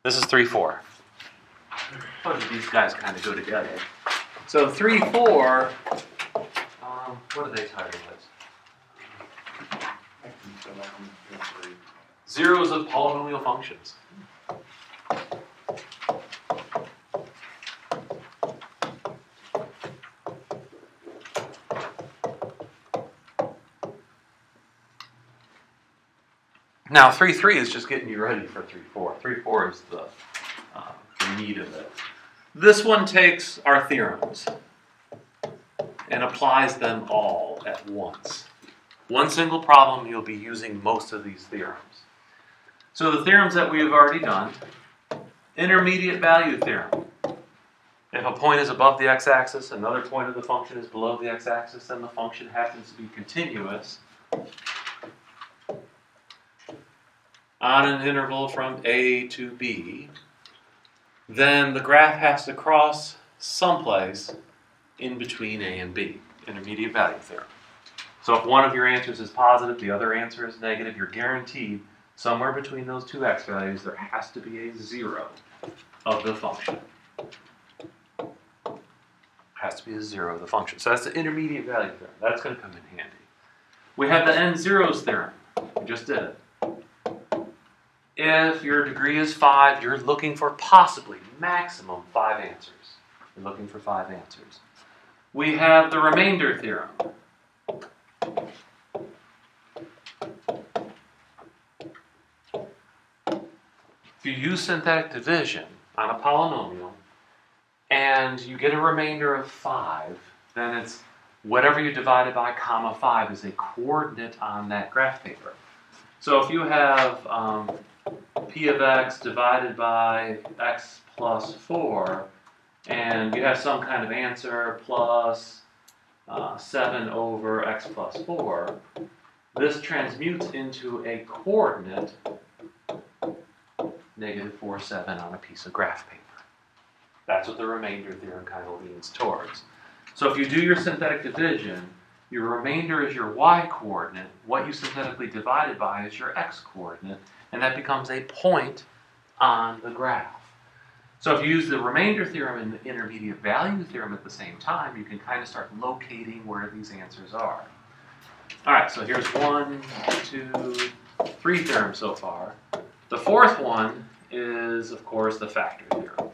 This is 3, 4. Both of these guys kind of go together. So 3, 4, what are they titled as? Zeros of polynomial functions. Now 3, 3 is just getting you ready for 3, 4. 3, 4 is the meat of it. This one takes our theorems and applies them all at once. One single problem, you'll be using most of these theorems. So the theorems that we have already done, intermediate value theorem. If a point is above the x-axis, another point of the function is below the x-axis, and the function happens to be continuous on an interval from A to B, then the graph has to cross someplace in between A and B, intermediate value theorem. So if one of your answers is positive, the other answer is negative, you're guaranteed somewhere between those two x values there has to be a 0 of the function. Has to be a 0 of the function. So that's the intermediate value theorem. That's going to come in handy. We have the End Zeroes Theorem. We just did it. If your degree is 5, you're looking for possibly maximum 5 answers. You're looking for 5 answers. We have the Remainder Theorem. If you use synthetic division on a polynomial and you get a remainder of 5, then it's whatever you divided by comma 5 is a coordinate on that graph paper. So if you have p of x divided by x plus 4, and you have some kind of answer plus 7 over x plus 4, this transmutes into a coordinate negative 4, 7 on a piece of graph paper. That's what the remainder theorem kind of leans towards. So if you do your synthetic division, your remainder is your y-coordinate, what you synthetically divided by is your x-coordinate, and that becomes a point on the graph. So if you use the remainder theorem and the intermediate value theorem at the same time, you can kind of start locating where these answers are. All right, so here's 1, 2, 3 theorems so far. The fourth one is, of course, the factor theorem.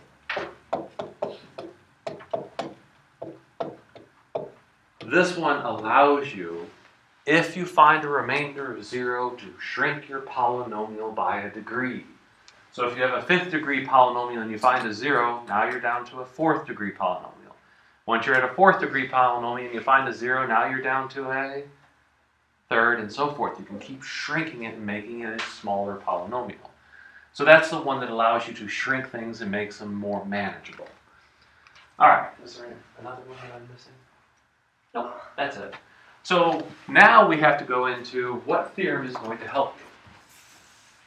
This one allows you, if you find a remainder of 0, to shrink your polynomial by a degree. So if you have a 5th degree polynomial and you find a 0, now you're down to a 4th degree polynomial. Once you're at a 4th degree polynomial and you find a 0, now you're down to a 3rd and so forth. You can keep shrinking it and making it a smaller polynomial. So that's the one that allows you to shrink things and makes them more manageable. All right, is there another one that I'm missing? Nope, that's it. So now we have to go into what theorem is going to help you.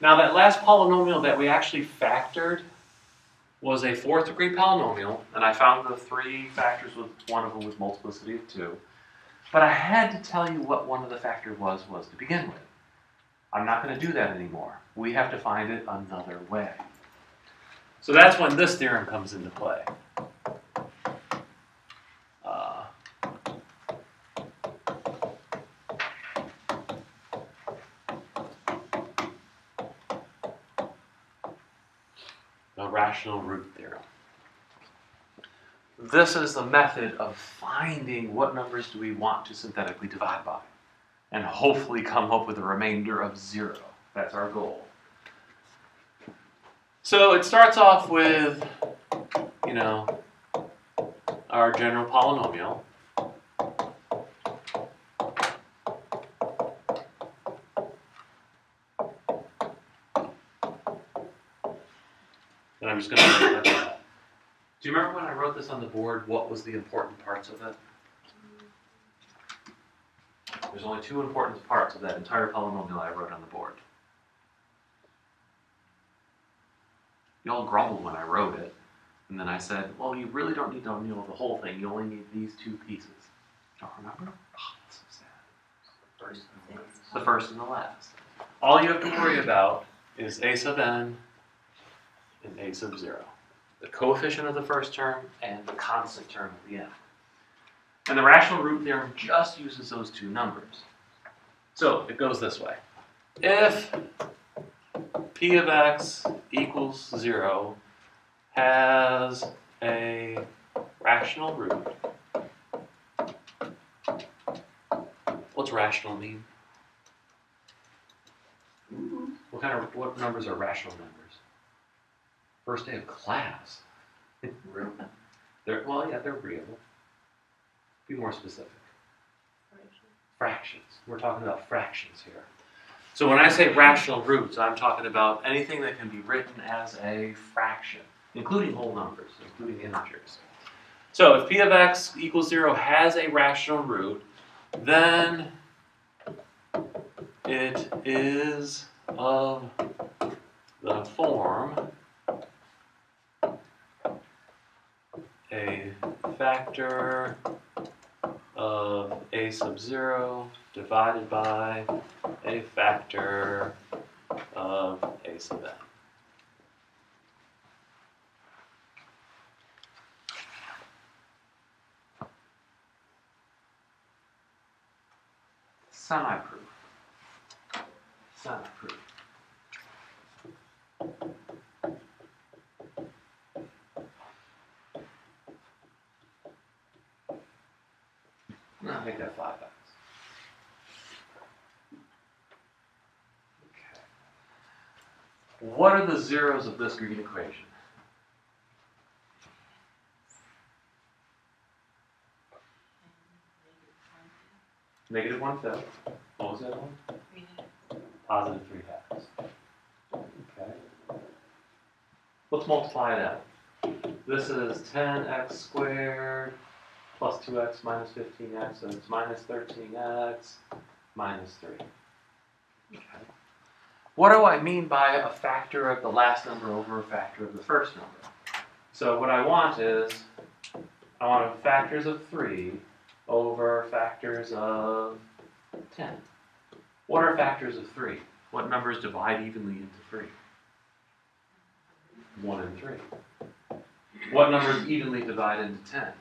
Now that last polynomial that we actually factored was a 4th degree polynomial, and I found the 3 factors with one of them was multiplicity of 2. But I had to tell you what one of the factors was to begin with. I'm not going to do that anymore. We have to find it another way. So that's when this theorem comes into play. The rational root theorem. This is the method of finding what numbers do we want to synthetically divide by, and hopefully come up with a remainder of 0. That's our goal. So it starts off with, our general polynomial. And I'm just going to write that. Do you remember when I wrote this on the board, what was the important parts of it? There's only 2 important parts of that entire polynomial I wrote on the board. You all grumbled when I wrote it, and then I said, well, you really don't need to know the whole thing. You only need these 2 pieces. Don't remember? Oh, that's so sad. The first and the last. All you have to worry about is a sub n in a sub 0. The coefficient of the first term and the constant term at the end. And the rational root theorem just uses those two numbers. So it goes this way. If p of x equals 0 has a rational root, what's rational mean? What numbers are rational numbers? First day of class. Real? They're real. Be more specific. Fractions. We're talking about fractions here. So when I say rational roots, I'm talking about anything that can be written as a fraction, including whole numbers, including integers. So if p of x equals 0 has a rational root, then it is of the form a factor of a sub 0 divided by a factor of a sub n. Semi-proof. Semi-proof. I'll make that 5x. Okay. What are the zeros of this green equation? Negative 1/5. What was that one? 3/2. Positive 3/2. Okay. Let's multiply it out. This is 10x squared plus 2x minus 15x, so it's minus 13x minus 3. Okay. What do I mean by a factor of the last number over a factor of the first number? So what I want is, I want factors of 3 over factors of 10. What are factors of 3? What numbers divide evenly into 3? 1 and 3. What numbers evenly divide into 10?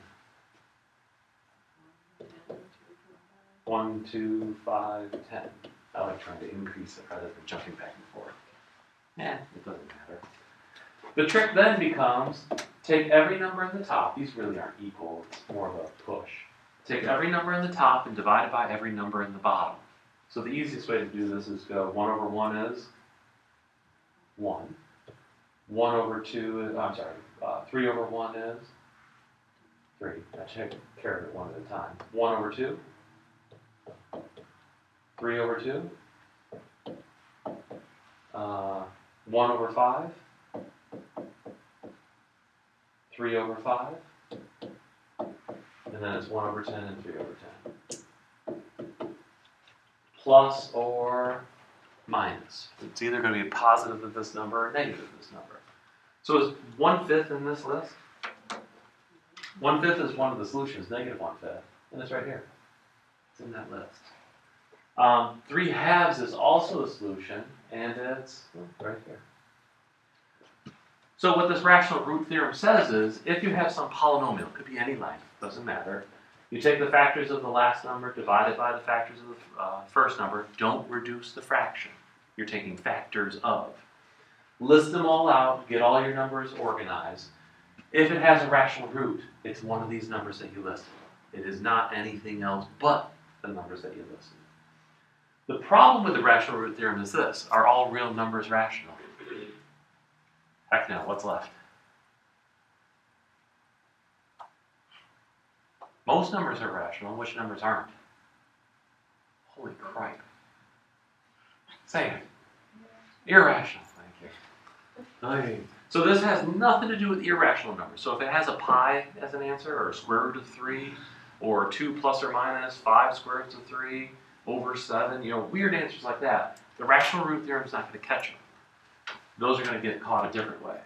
1, 2, 5, 10. I like trying to increase it rather than jumping back and forth. It doesn't matter. The trick then becomes, take every number in the top. These really aren't equal. It's more of a push. Take every number in the top and divide it by every number in the bottom. So the easiest way to do this is go 1 over 1 is 1. 1 over 2 is, 3 over 1 is 3. I take care of it one at a time. 1 over 2. 3 over 2. 1 over 5. 3 over 5. And then it's 1 over 10 and 3 over 10. Plus or minus. It's either going to be positive of this number or negative of this number. So is 1/5 in this list? 1/5 is one of the solutions, negative 1/5. And it's right here. It's in that list. 3/2 is also a solution, and it's right here. So what this rational root theorem says is, if you have some polynomial, it could be any length, doesn't matter, you take the factors of the last number divided by the factors of the first number, don't reduce the fraction. You're taking factors of. List them all out, get all your numbers organized. If it has a rational root, it's one of these numbers that you listed. It is not anything else but the numbers that you listed. The problem with the rational root theorem is this: are all real numbers rational? Heck no, what's left? Most numbers are rational, which numbers aren't? Holy crap. Say it. Irrational, thank you. Okay. So this has nothing to do with irrational numbers. So if it has a pi as an answer, or a square root of 3, or 2 plus or minus 5 square roots of 3, over 7, weird answers like that, the rational root theorem is not going to catch them. Those are going to get caught a different way.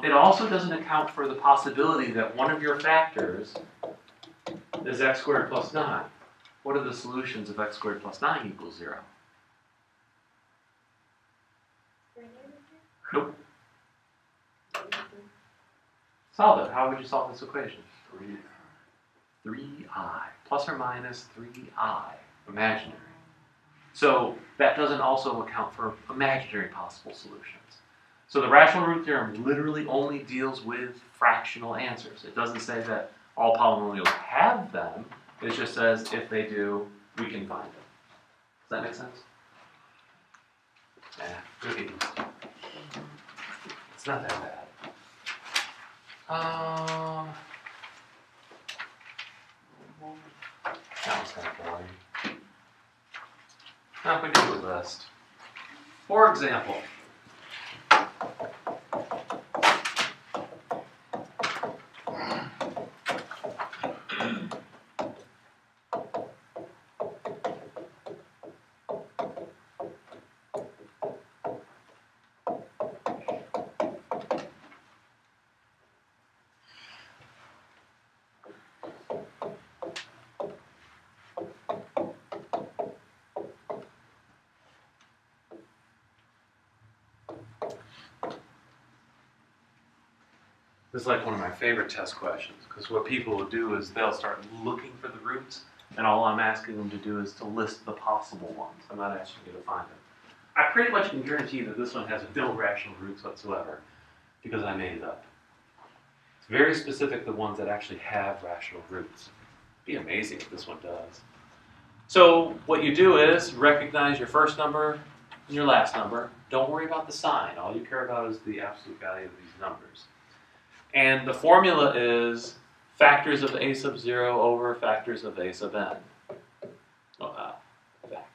It also doesn't account for the possibility that one of your factors is x squared plus 9. What are the solutions of x squared plus 9 equals 0? Nope. Solve it. How would you solve this equation? 3i, plus or minus 3i, imaginary. So that doesn't also account for imaginary possible solutions. So the rational root theorem literally only deals with fractional answers. It doesn't say that all polynomials have them. It just says if they do, we can find them. Does that make sense? Yeah, look at these. It's not that bad. That was kind of boring. Now we do the list. For example, this is like one of my favorite test questions, because what people will do is they'll start looking for the roots, and all I'm asking them to do is to list the possible ones. I'm not asking you to find them. I pretty much can guarantee that this one has no rational roots whatsoever, because I made it up. It's very specific to ones that actually have rational roots. It'd be amazing if this one does. So what you do is recognize your first number and your last number. Don't worry about the sign. All you care about is the absolute value of these numbers. And the formula is factors of a sub 0 over factors of a sub n. Fact.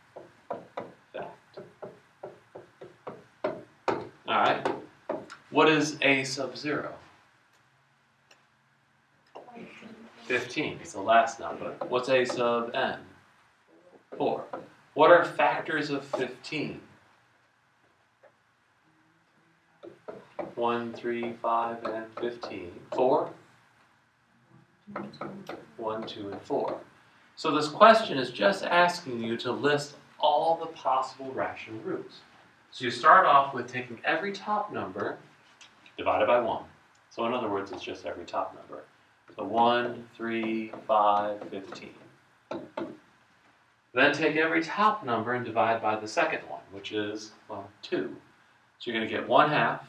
All right. What is a sub 0? 15. It's the last number. What's a sub n? 4. What are factors of 15? 1, 3, 5, and 15. 4? 1, 2, and 4. So this question is just asking you to list all the possible rational roots. So you start off with taking every top number divided by 1. So in other words, it's just every top number. So 1, 3, 5, 15. Then take every top number and divide by the second one, which is, well, 2. So you're going to get 1/2.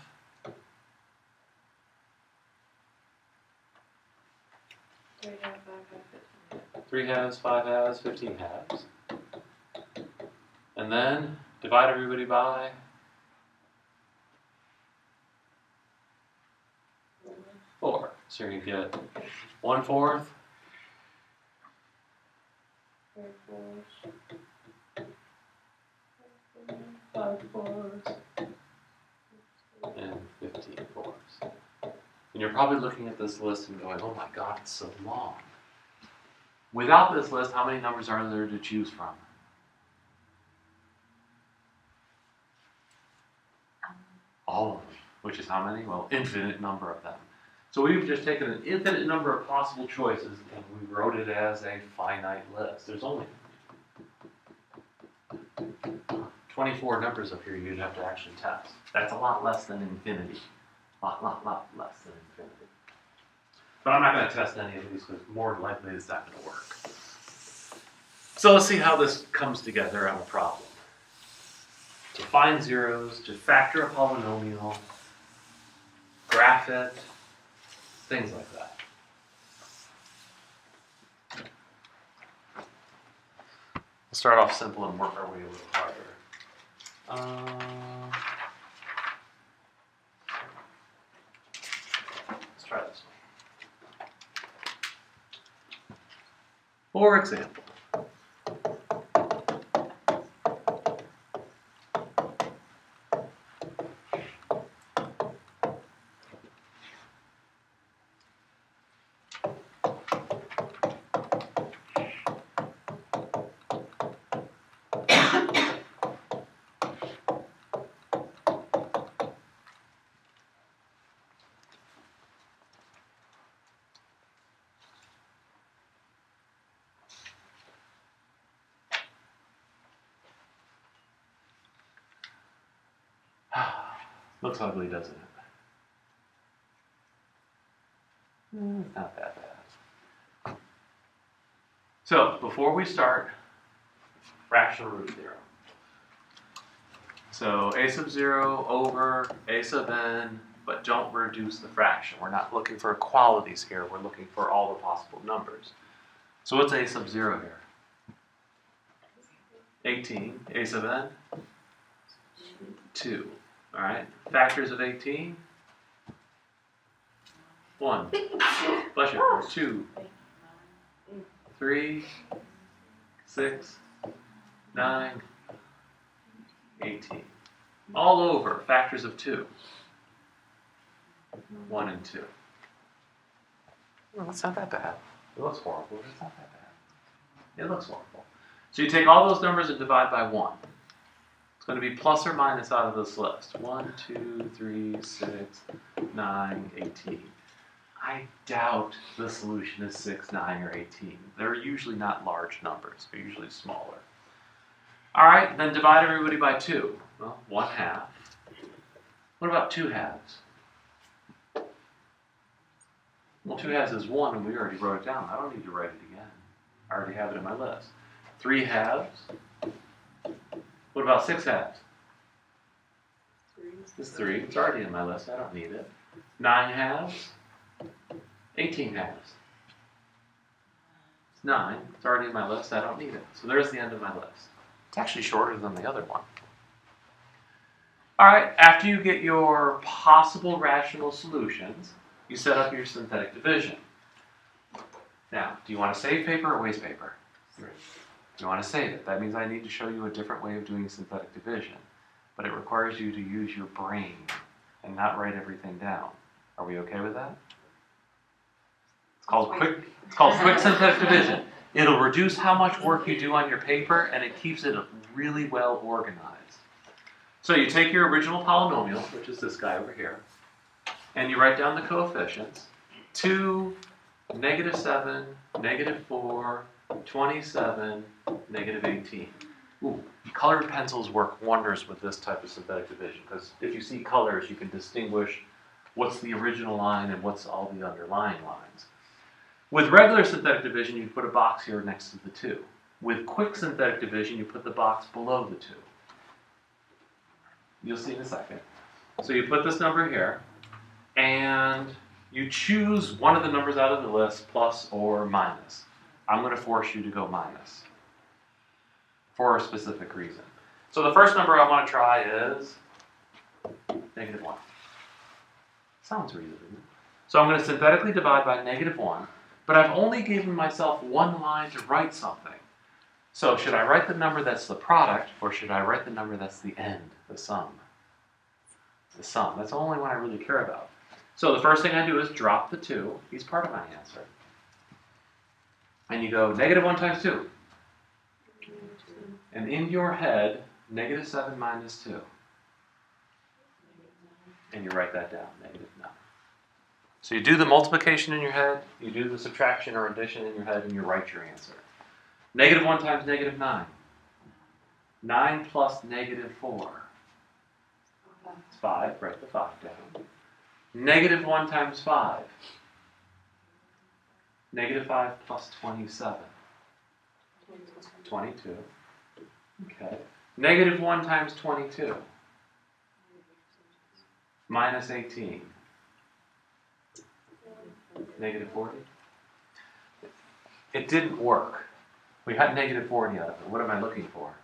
3 halves, 5 halves, 15 halves. And then divide everybody by 4. So you're going to get 1/4. 5 fours. And 15 fours. And you're probably looking at this list and going, oh my god, it's so long. Without this list, how many numbers are there to choose from? All of them. Which is how many? Well, infinite number of them. So we've just taken an infinite number of possible choices and we wrote it as a finite list. There's only 24 numbers up here you'd have to actually test. That's a lot less than infinity. Lot less than infinity. But I'm not going to test any of these because more than likely it's not going to work. So let's see how this comes together on a problem. To find zeros, to factor a polynomial, graph it, things like that. We'll start off simple and work our way a little harder. Let's try this one. For example, looks ugly, doesn't it? It's not that bad. So, before we start, fractional root theorem. So, a sub 0 over a sub n, but don't reduce the fraction. We're not looking for equalities here. We're looking for all the possible numbers. So, what's a sub 0 here? 18. A sub n? 2. All right. Factors of 18? 1. Bless you. 2. 3. 6. 9. 18. All over factors of 2. 1 and 2. Well, that's not that bad. It looks horrible, but it's not that bad. It looks horrible. So you take all those numbers and divide by 1. It's going to be plus or minus out of this list. 1, 2, 3, 6, 9, 18. I doubt the solution is 6, 9, or 18. They're usually not large numbers. They're usually smaller. All right, then divide everybody by 2. Well, 1/2. What about 2/2? Well, 2/2 is 1, and we already wrote it down. I don't need to write it again. I already have it in my list. 3/2. What about 6/2? It's 3. It's already in my list. I don't need it. 9/2. 18/2. It's 9. It's already in my list. I don't need it. So there's the end of my list. It's actually shorter than the other one. All right, after you get your possible rational solutions, you set up your synthetic division. Now, do you want to save paper or waste paper? You want to save it. That means I need to show you a different way of doing synthetic division, but it requires you to use your brain and not write everything down. Are we okay with that? It's called quick synthetic division. It'll reduce how much work you do on your paper, and it keeps it really well organized. So you take your original polynomial, which is this guy over here, and you write down the coefficients. 2, -7, -4, 27, -18. Ooh, colored pencils work wonders with this type of synthetic division, because if you see colors, you can distinguish what's the original line and what's all the underlying lines. With regular synthetic division, you put a box here next to the 2. With quick synthetic division, you put the box below the 2. You'll see in a second. So you put this number here, and you choose one of the numbers out of the list, plus or minus. I'm going to force you to go minus for a specific reason. So the first number I want to try is -1. Sounds reasonable. So I'm going to synthetically divide by -1, but I've only given myself one line to write something. So should I write the number that's the product, or should I write the number that's the end, the sum? The sum. That's the only one I really care about. So the first thing I do is drop the 2. He's part of my answer. And you go -1 times 2. And in your head, -7 minus 2. And you write that down, -9. So you do the multiplication in your head, you do the subtraction or addition in your head, and you write your answer. -1 times -9. 9 plus -4. It's 5, write the 5 down. -1 times 5. -5 plus 27. 22. Okay. -1 times 22. Minus 18. -40. It didn't work. We got -40 out of it. What am I looking for?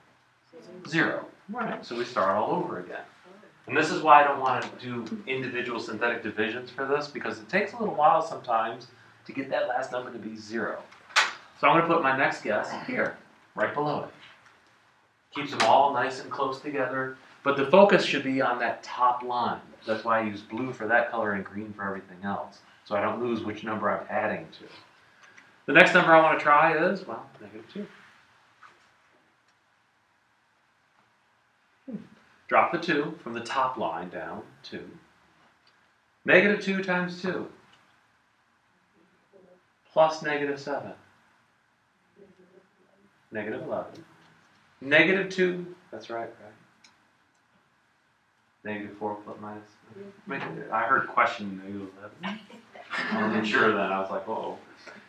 0. Right. So we start all over again. And this is why I don't want to do individual synthetic divisions for this, because it takes a little while sometimes to get that last number to be 0. So I'm going to put my next guess here, right below it. Keeps them all nice and close together, but the focus should be on that top line. That's why I use blue for that color and green for everything else, so I don't lose which number I'm adding to. The next number I want to try is, well, -2. Drop the 2 from the top line down, 2. -2 times 2. Plus -7. -11. -2, that's right? -4 plus minus. I heard question -11. I wasn't sure then. I was like, whoa.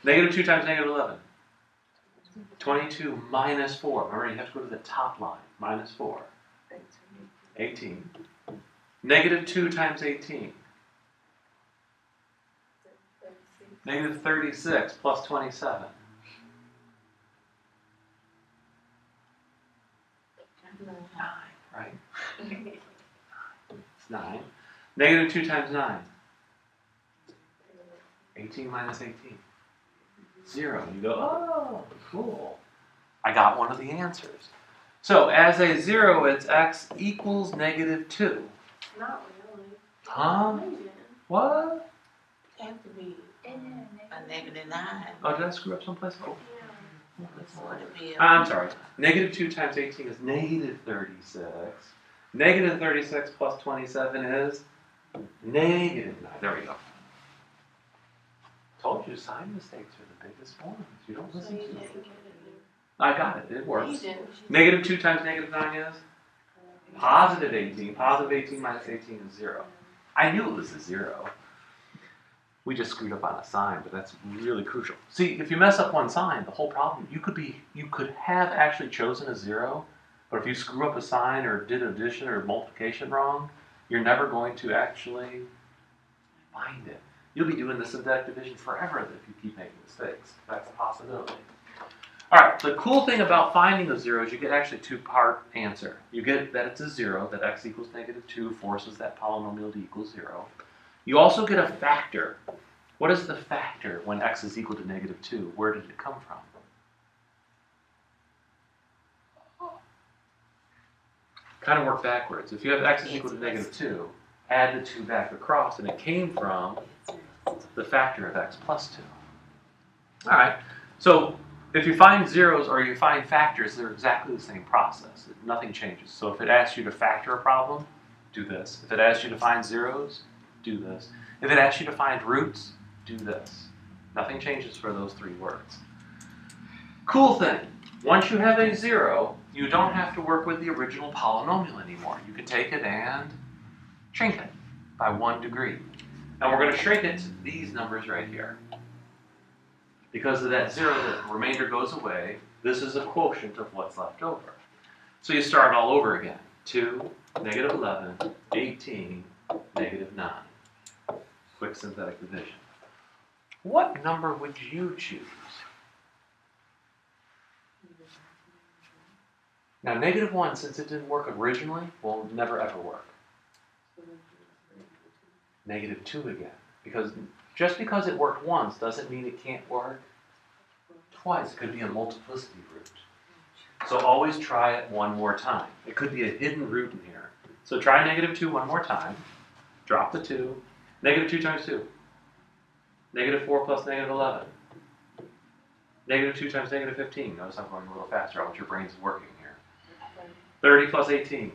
Negative 2 times negative 11. 22 minus 4. Remember, you have to go to the top line. Minus 4. 18. Negative 2 times 18. Negative 36 plus 27. 9, right? It's 9. Negative 2 times 9. 18 minus 18. 0. You go, oh, cool. I got one of the answers. So as a 0, it's x equals negative 2. Not really. Huh? What? It has to be a negative 9. Oh, did I screw up someplace? Oh. Yeah. I'm sorry. Negative 2 times 18 is negative 36. Negative 36 plus 27 is negative 9. There we go. Told you sign mistakes are the biggest ones. You don't listen to me. I got it. It works. Negative 2 times negative 9 is positive 18. Positive 18 minus 18 is 0. I knew it was a 0. We just screwed up on a sign, but that's really crucial. See, if you mess up one sign, the whole problem, you could have actually chosen a 0, but if you screw up a sign or did addition or multiplication wrong, you're never going to actually find it. You'll be doing this in deductive division forever if you keep making mistakes. That's a possibility. All right, the cool thing about finding the 0 is you get actually a two-part answer. You get that it's a 0, that x equals negative 2 forces that polynomial to equal 0. You also get a factor. What is the factor when x is equal to negative 2? Where did it come from? Kind of work backwards. If you have x is equal to negative 2, add the 2 back across, and it came from the factor of x plus 2. All right, so if you find zeros or you find factors, they're exactly the same process. Nothing changes. So if it asks you to factor a problem, do this. If it asks you to find zeros, do this. If it asks you to find roots, do this. Nothing changes for those 3 words. Cool thing. Once you have a 0, you don't have to work with the original polynomial anymore. You can take it and shrink it by 1 degree. And we're going to shrink it to these numbers right here. Because of that 0, the remainder goes away. This is a quotient of what's left over. So you start all over again. 2, negative 11, 18, negative 9. Quick synthetic division. What number would you choose? Now, negative 1, since it didn't work originally, will never ever work. Negative 2 again. Because just because it worked once doesn't mean it can't work twice. It could be a multiplicity root. So always try it one more time. It could be a hidden root in here. So try negative 2 one more time. Drop the 2. Negative 2 times 2. Negative 4 plus negative 11. Negative 2 times negative 15. Notice I'm going a little faster. I want your brains working here. 30 plus 18.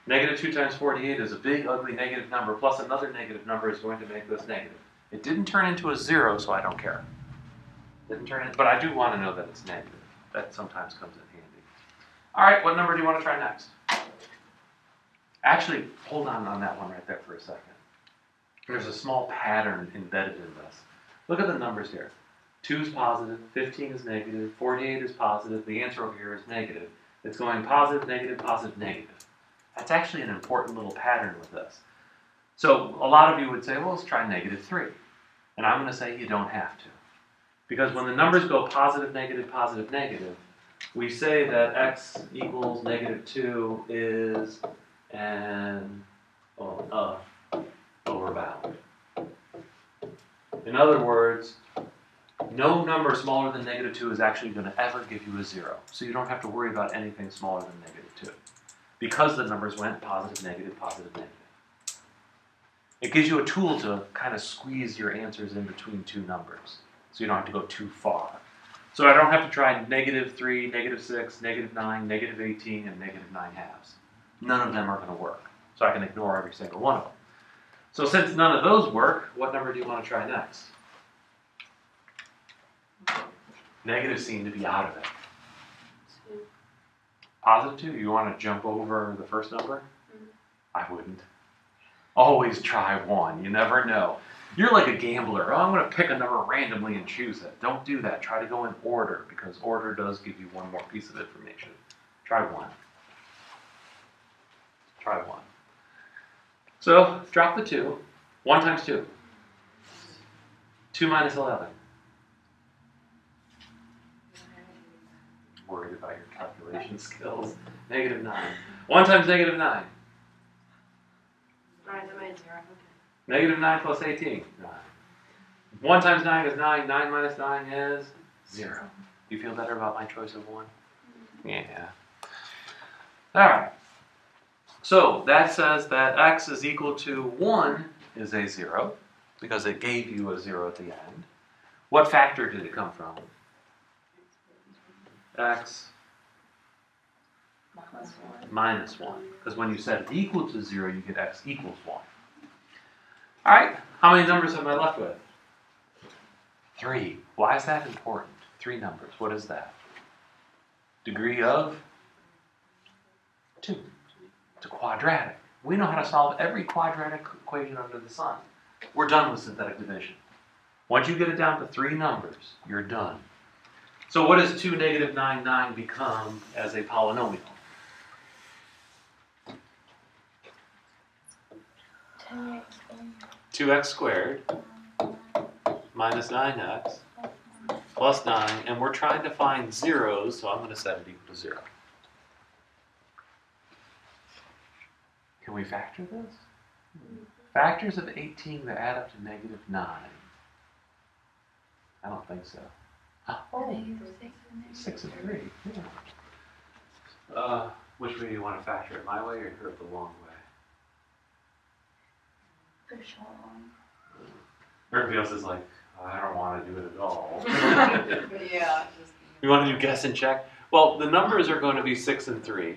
Negative 2 times 48 is a big, ugly negative number, plus another negative number is going to make this negative. It didn't turn into a 0, so I don't care. Didn't turn in, but I do want to know that it's negative. That sometimes comes in handy. All right, what number do you want to try next? Actually, hold on that one right there for a second. There's a small pattern embedded in this. Look at the numbers here. 2 is positive, 15 is negative, 48 is positive, the answer over here is negative. It's going positive, negative, positive, negative. That's actually an important little pattern with this. So a lot of you would say, well, let's try negative 3. And I'm going to say you don't have to. Because when the numbers go positive, negative, we say that x equals negative 2 is an lower bound. In other words, no number smaller than negative 2 is actually going to ever give you a 0. So you don't have to worry about anything smaller than negative 2. Because the numbers went positive, negative, positive, negative. It gives you a tool to kind of squeeze your answers in between 2 numbers. So you don't have to go too far. So I don't have to try negative 3, negative 6, negative 9, negative 18, and negative 9 halves. None of them are going to work. So I can ignore every single one of them. So since none of those work, what number do you want to try next? Negatives seem to be out of it. 2. Positive 2? You want to jump over the first number? I wouldn't. Always try 1. You never know. You're like a gambler. Oh, I'm going to pick a number randomly and choose it. Don't do that. Try to go in order, because order does give you one more piece of information. Try 1. Try 1. So drop the 2. 1 times 2. 2 minus 11. Worried about your calculation skills. Negative 9. 1 times negative 9. Negative 9 plus 18. 9. 1 times 9 is 9. 9 minus 9 is 0. You feel better about my choice of 1? Yeah. Alright. So that says that x is equal to 1 is a 0, because it gave you a 0 at the end. What factor did it come from? X minus 1. Because when you set it equal to 0, you get x equals 1. Alright, how many numbers am I left with? 3. Why is that important? 3 numbers. What is that? Degree of 2. It's a quadratic. We know how to solve every quadratic equation under the sun. We're done with synthetic division. Once you get it down to 3 numbers, you're done. So what does 2 negative 9, 9 become as a polynomial? 2x squared minus 9x plus 9, and we're trying to find zeros, so I'm going to set it equal to 0. Can we factor this? Factors of 18 that add up to negative 9. I don't think so. Oh, 6 and 3. Yeah. Which way do you want to factor it? My way or here the long way? The short one. Everybody else is like, I don't want to do it at all. Yeah. You want to do guess and check? Well, the numbers are going to be 6 and 3.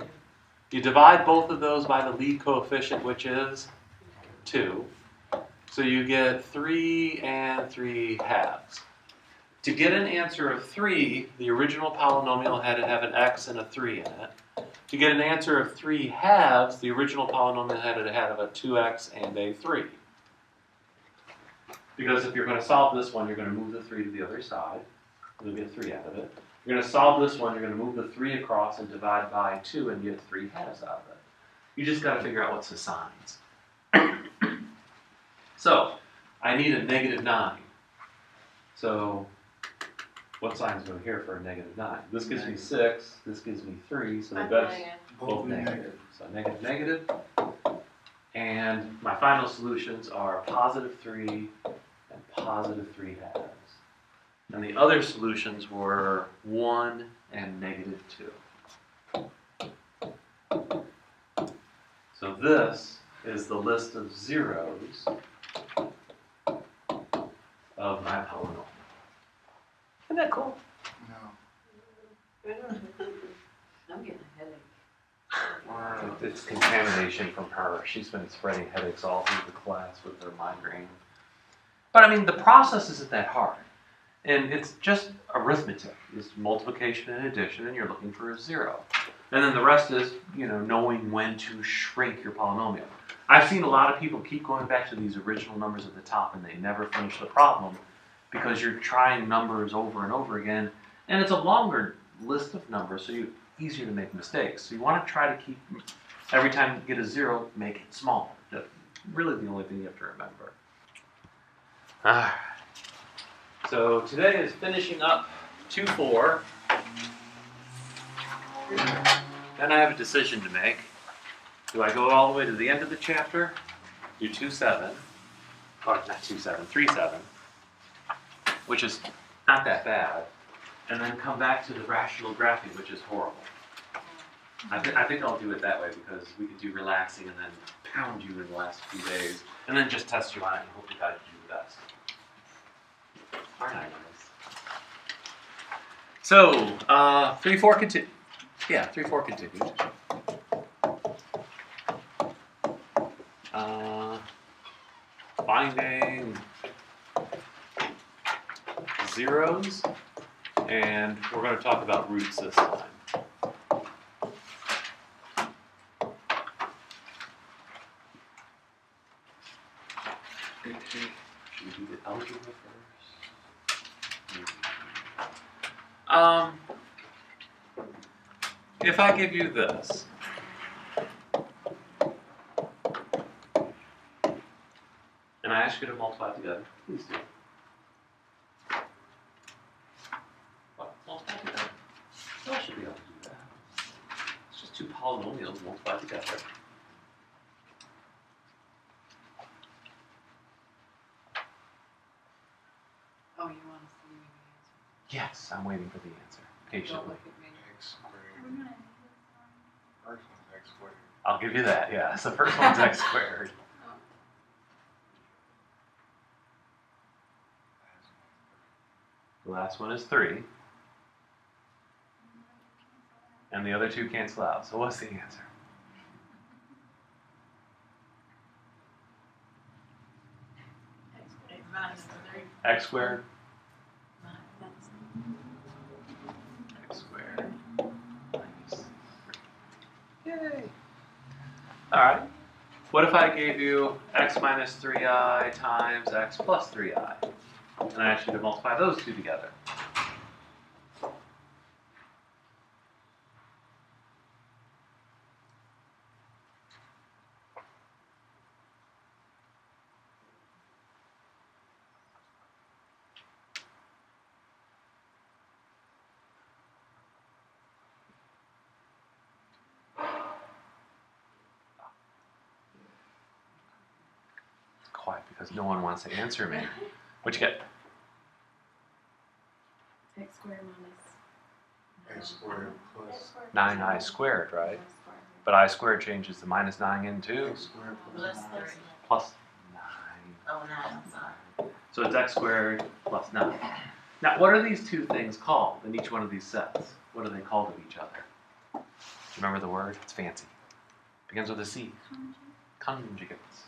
You divide both of those by the lead coefficient, which is 2. So you get 3 and 3 halves. To get an answer of 3, the original polynomial had to have an x and a 3 in it. To get an answer of 3 halves, the original polynomial had to have a 2x and a 3. Because if you're going to solve this one, you're going to move the 3 to the other side. You'll get 3 out of it. You're going to solve this one, you're going to move the 3 across and divide by 2 and get 3 halves out of it. You just got to figure out what's the signs. So, I need a negative 9. So, what sign's going here for a negative 9? This gives me 6, this gives me 3, so the best both negative. So negative, negative. And my final solutions are positive 3 and positive 3 halves. And the other solutions were 1 and negative 2. So this is the list of zeros of my polynomial. Isn't that cool? No. I'm getting a headache. It's contamination from her. She's been spreading headaches all through the class with her migraine. But I mean, the process isn't that hard. And it's just arithmetic. It's multiplication and addition, and you're looking for a 0. And then the rest is, knowing when to shrink your polynomial. I've seen a lot of people keep going back to these original numbers at the top, and they never finish the problem because you're trying numbers over and over again, and it's a longer list of numbers, so it's easier to make mistakes. So you want to try to keep, every time you get a 0, make it small. That's really the only thing you have to remember. Alright. So today is finishing up 2-4. Then I have a decision to make. Do I go all the way to the end of the chapter, do 2-7, or not 2-7, 3-7, which is not that bad, and then come back to the rational graphing, which is horrible. I think I'll do it that way because we could do relaxing and then pound you in the last few days, and then just test you on it and hope to God you do the best. Aren't I nice? So, 3-4 continued. Yeah, 3-4 continued. Finding zeros, and we're going to talk about roots this time. Should we do algebra first. If I give you this, and I ask you to multiply together, please do. What? Multiply together? So I should be able to do that. It's just two polynomials multiplied together. Oh, you want to see the answer? Yes, I'm waiting for the answer patiently. Don't look at me. X squared. First one's x squared. I'll give you that, yes. The first one's x squared. The last one is 3. And the other two cancel out. So what's the answer? Minus 3. X squared? X squared minus 3. Yay! Alright. What if I gave you x minus 3i times x plus 3i? And I asked you to multiply those two together. Quiet because no one wants to answer me. What'd you get? X squared minus X squared plus 9i squared, right? But I squared changes the minus 9 into x squared Plus plus 3. plus 9. Oh, 9, I'm sorry. So it's x squared plus 9. Now, what are these two things called in each one of these sets? What are they called of each other? Do you remember the word? It's fancy. Begins with a C. Conjugates.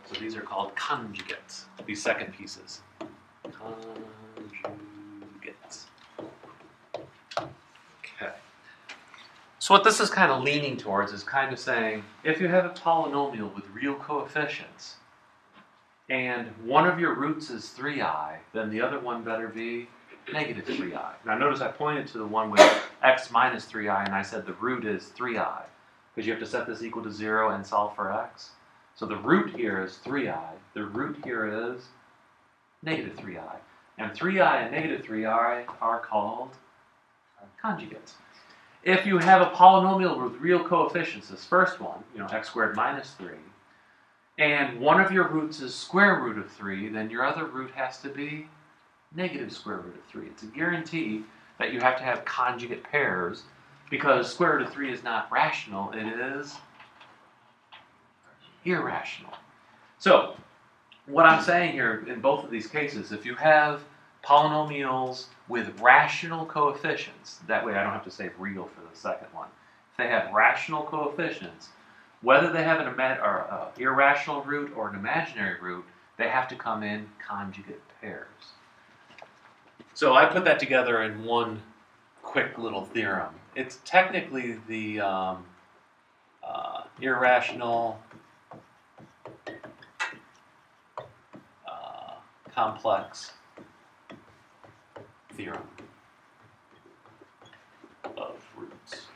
So these are called conjugates, these second pieces. Conjugates. Okay. So what this is kind of leaning towards is kind of saying, if you have a polynomial with real coefficients, and one of your roots is 3i, then the other one better be negative 3i. Now notice I pointed to the one with x minus 3i, and I said the root is 3i, because you have to set this equal to 0 and solve for x. So the root here is 3i, the root here is negative 3i, and 3i and negative 3i are called conjugates. If you have a polynomial with real coefficients, this first one, x squared minus 3, and one of your roots is square root of 3, then your other root has to be negative square root of 3. It's a guarantee that you have to have conjugate pairs, because square root of 3 is not rational, it is irrational. So, what I'm saying here in both of these cases, if you have polynomials with rational coefficients, that way I don't have to say real for the second one. If they have rational coefficients, whether they have an irrational root or an imaginary root, they have to come in conjugate pairs. So I put that together in one quick little theorem. It's technically the irrational complex theorem of roots.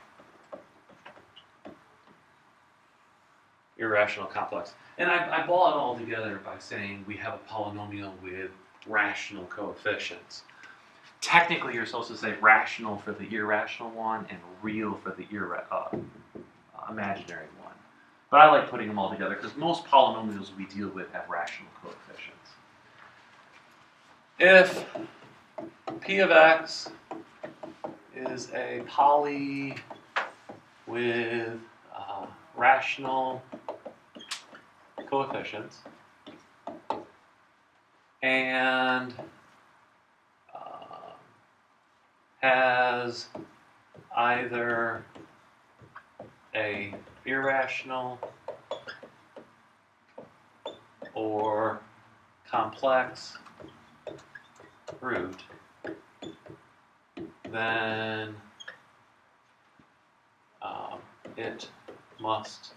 Irrational complex. And I ball it all together by saying we have a polynomial with rational coefficients. Technically, you're supposed to say rational for the irrational one and real for the imaginary one. But I like putting them all together because most polynomials we deal with have rational coefficients. If p of x is a poly with rational coefficients and has either a irrational or complex root, then it must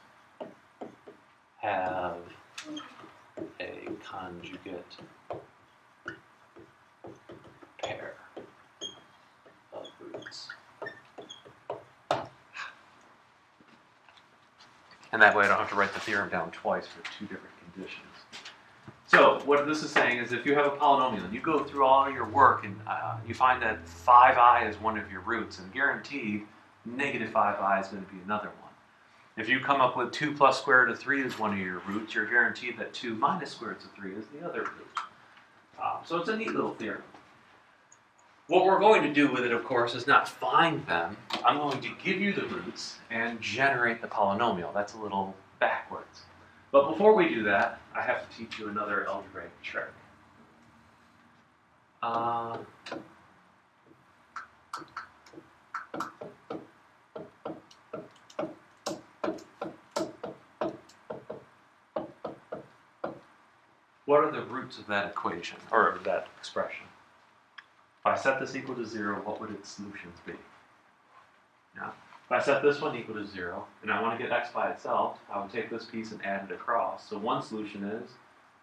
have a conjugate And that way I don't have to write the theorem down twice for two different conditions. So what this is saying is if you have a polynomial and you go through all your work and you find that 5i is one of your roots, and guaranteed negative 5i is going to be another one. If you come up with 2 plus square root of 3 is one of your roots, you're guaranteed that 2 minus square root of 3 is the other root. So it's a neat little theorem. What we're going to do with it, of course, is not find them. I'm going to give you the roots and generate the polynomial. That's a little backwards. But before we do that, I have to teach you another algebraic trick. What are the roots of that equation, or of that expression? If I set this equal to 0, what would its solutions be? Now, if I set this one equal to 0, and I want to get x by itself, I would take this piece and add it across. So one solution is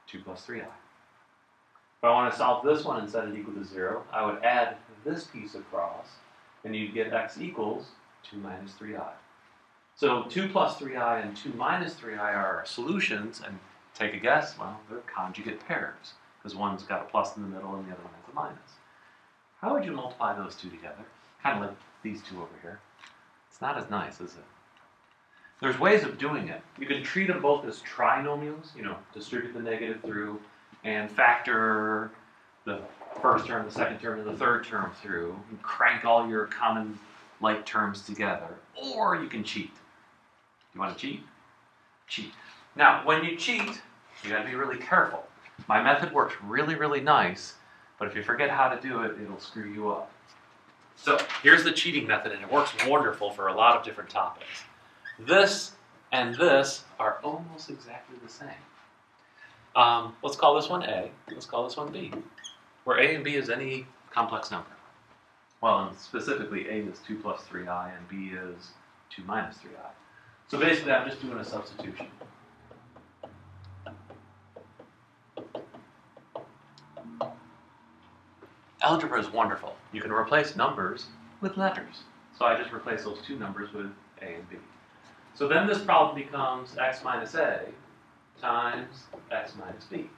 2 plus 3i. If I want to solve this one and set it equal to 0, I would add this piece across, and you'd get x equals 2 minus 3i. So 2 plus 3i and 2 minus 3i are our solutions, and take a guess, well, they're conjugate pairs, because one's got a plus in the middle and the other one has a minus. How would you multiply those two together? Kind of like these two over here. It's not as nice, is it? There's ways of doing it. You can treat them both as trinomials, you know, distribute the negative through and factor the first term, the second term, and the third term through, and crank all your common like terms together. Or you can cheat. You want to cheat? Cheat. Now, when you cheat, you got to be really careful. My method works really, really nice, but if you forget how to do it, it'll screw you up. So here's the cheating method, and it works wonderful for a lot of different topics. This and this are almost exactly the same. Let's call this one A. Let's call this one B. Where A and B is any complex number. Well, and specifically A is 2 plus 3i and B is 2 minus 3i. So basically I'm just doing a substitution. Algebra is wonderful. You can replace numbers with letters. So I just replace those two numbers with A and B. So then this problem becomes x minus A times x minus B.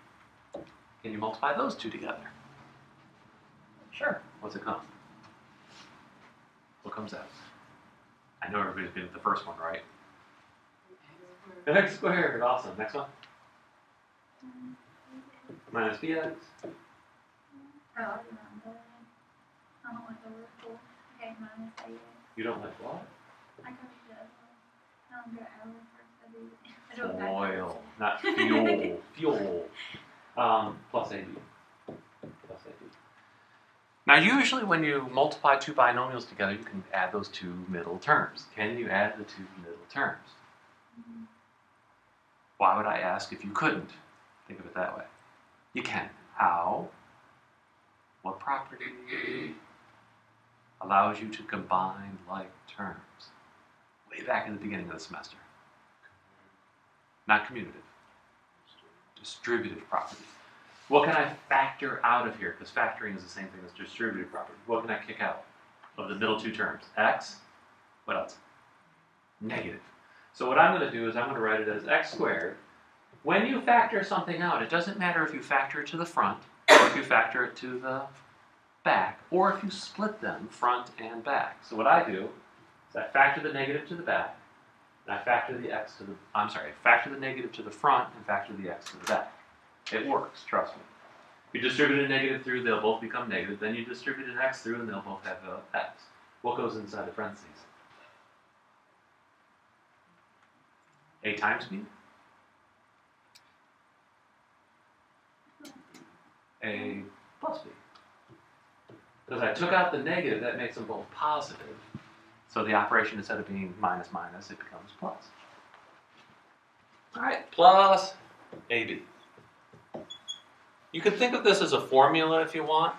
Can you multiply those two together? Sure. What's it come? What comes out? I know everybody's been at the first one, right? X squared. Awesome. Next one. Minus bx. Oh, I don't like the word for. Okay, minus AX. You don't like what? I go to the other one. I don't do hour first. I do it backwards. Oil, not fuel. Fuel. Plus AB. Plus AB. Now, usually when you multiply two binomials together, you can add those two middle terms. Can you add the two middle terms? Mm-hmm. Why would I ask if you couldn't? Think of it that way. You can. How? What property allows you to combine like terms? Way back in the beginning of the semester. Not commutative. Distributive property. What can I factor out of here? Because factoring is the same thing as distributive property. What can I kick out of the middle two terms? X. What else? Negative. So what I'm going to do is I'm going to write it as x squared. When you factor something out, it doesn't matter if you factor it to the front, or if you factor it to the back, or if you split them, front and back. So what I do is I factor the negative to the back, and I factor the x to the, factor the negative to the front and factor the x to the back. It works, trust me. You distribute a negative through, they'll both become negative. Then you distribute an x through, and they'll both have a x. What goes inside the parentheses? A times b? A plus b. Because I took out the negative, that makes them both positive. So the operation, instead of being minus minus, it becomes plus. All right, plus AB. You could think of this as a formula if you want.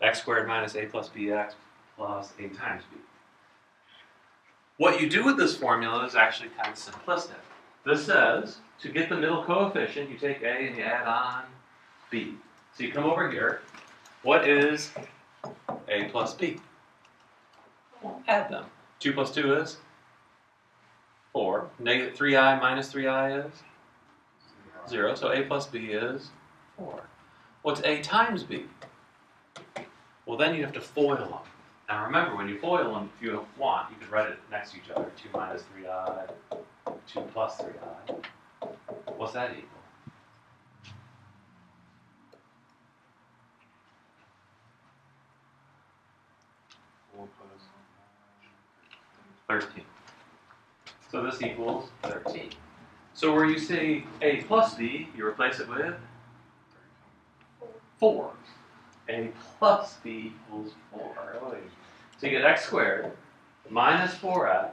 X squared minus A plus BX plus A times B. What you do with this formula is actually kind of simplistic. This says, to get the middle coefficient, you take A and you add on B. So you come over here. What is A plus B? Well, add them. 2 plus 2 is 4. Negative 3i minus 3i is 0. So a plus b is 4. What's a times b? Well, then you have to FOIL them. Now remember, when you FOIL them, if you want, you could write it next to each other. 2 minus 3i, 2 plus 3i. What's that equal? 13. So this equals 13. So where you say a plus b, you replace it with 4. A plus b equals 4. So you get x squared minus 4x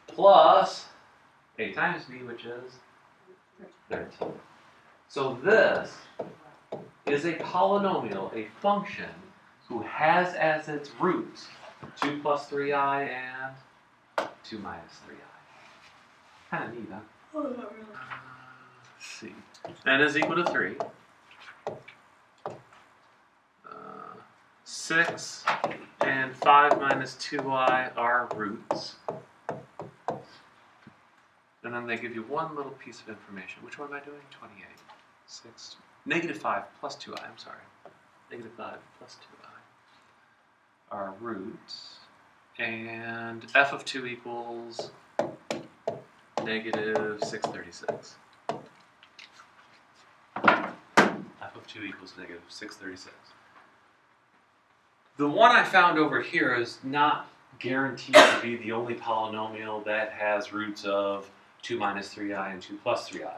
plus a times b, which is 13. So this is a polynomial, a function, who has as its roots 2 plus 3i and 2 minus 3i. Kind of neat, huh? Oh, not really. Let's see. N is equal to 3. 6 and 5 minus 2i are roots. And then they give you one little piece of information. Which one am I doing? 28. 6. Negative 5 plus 2i, I'm sorry. Negative 5 plus 2i are roots. And f of 2 equals negative 636. F of 2 equals negative 636. The one I found over here is not guaranteed to be the only polynomial that has roots of 2 minus 3i and 2 plus 3i.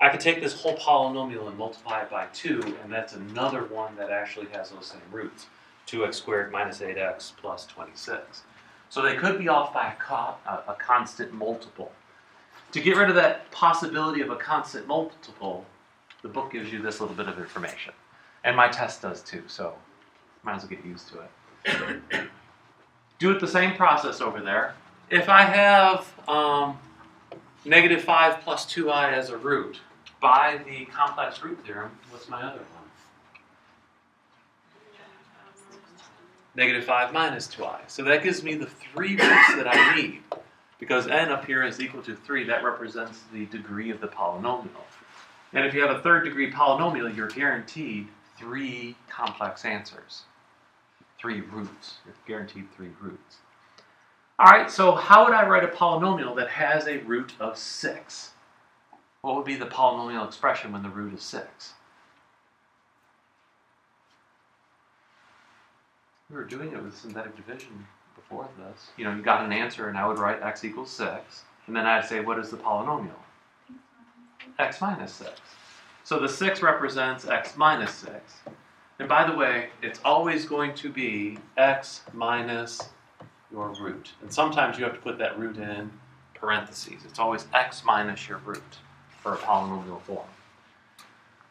I could take this whole polynomial and multiply it by 2, and that's another one that actually has those same roots. 2x squared minus 8x plus 26. So they could be off by a constant multiple. To get rid of that possibility of a constant multiple, the book gives you this little bit of information. And my test does too, so might as well get used to it. Do it the same process over there. If I have negative 5 plus 2i as a root, by the complex root theorem, what's my other one? Negative 5 minus 2i. So that gives me the 3 roots that I need. Because n up here is equal to 3, that represents the degree of the polynomial. And if you have a third degree polynomial, you're guaranteed 3 complex answers. 3 roots. You're guaranteed 3 roots. All right, so how would I write a polynomial that has a root of 6? What would be the polynomial expression when the root is 6? We were doing it with synthetic division before this. You know, you got an answer, and I would write x equals 6. And then I'd say, what is the polynomial? X minus 6. So the 6 represents x minus 6. And by the way, it's always going to be x minus your root. And sometimes you have to put that root in parentheses. It's always x minus your root for a polynomial form.